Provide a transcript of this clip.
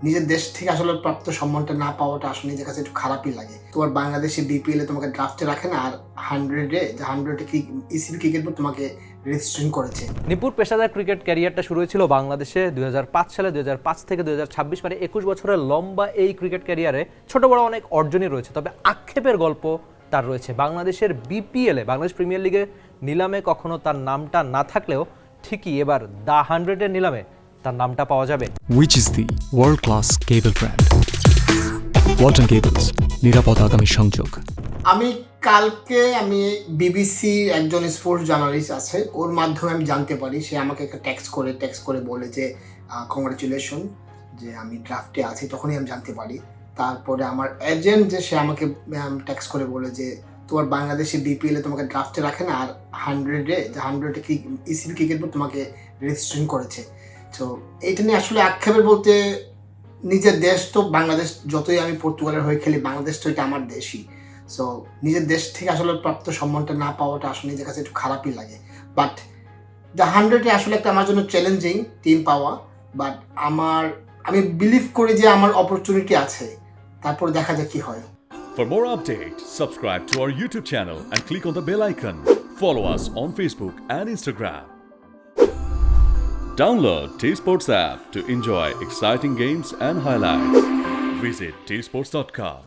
নিজের দেশ থেকে আসলে প্রাপ্ত সম্মানটা না পাওয়াটা আসলে নিজের কাছে একটু খারাপই লাগে। তোমার বাংলাদেশে বিপিএল এ তোমাকে ড্রাফটে রাখে না, আর 100 কি ইসিবি ক্রিকেট বোর্ড তোমাকে রেজিস্ট্রেশন করেছে। নিপুর পেশাদার ক্রিকেট ক্যারিয়ারটা শুরু হয়েছিল বাংলাদেশে 2005 সালে। 2005 থেকে 2026 মানে 21 বছরের লম্বা এই ক্রিকেট ক্যারিয়ারে ছোট বড় অনেক অর্জনই রয়েছে, তবে আক্ষেপের গল্প তার রয়েছে। বাংলাদেশের বিপিএলে, বাংলাদেশ প্রিমিয়ার লিগে নিলামে কখনো তার নামটা না থাকলেও ঠিকই এবার দ্য 100-এর নিলামে তার নামটা পাওয়া যাবে। Which is the world-class cable brand? Walton Cables, নিরাপদ আগামী সংযোগ। আমি বিবিসি একজন স্পোর্টস জার্নালিস্ট আছে, ওর মাধ্যমে আমি জানতে পারি। সে আমাকে একটা টেক্সট করে বলে যে কংগ্রাচুলেশন, যে আমি ড্রাফটে আছি। তখনই আমি জানতে পারি। তারপরে আমার এজেন্ট সে আমাকে টেক্সট করে বলে যে তোমার বাংলাদেশে বিপিএল এ তোমাকে ড্রাফটে রাখে না, আর 100 কি ইসিবি ক্রিকেট বোর্ড তোমাকে রেজিস্ট্রেশন করেছে। তো এইটা নিয়ে আসলে আক্ষেপের বলতে, নিজের দেশ তো বাংলাদেশ, যতই আমি পর্তুগালের হয়ে খেলি, বাংলাদেশ তো এটা আমার দেশই। সো নিজের দেশ থেকে আসলে প্রাপ্ত সম্মানটা না পাওয়াটা আসলে নিজের কাছে একটু খারাপই লাগে। বাট দ্য 100-এ আসলে একটা আমার জন্য চ্যালেঞ্জিং টিম পাওয়া। বাট আমি বিলিভ করি যে আমার অপরচুনিটি আছে। তারপর দেখা যাক কি হয়। For more updates, subscribe to our YouTube channel and click on the bell icon. Follow us on Facebook and Instagram. Download T-Sports app to enjoy exciting games and highlights. Visit tsports.com.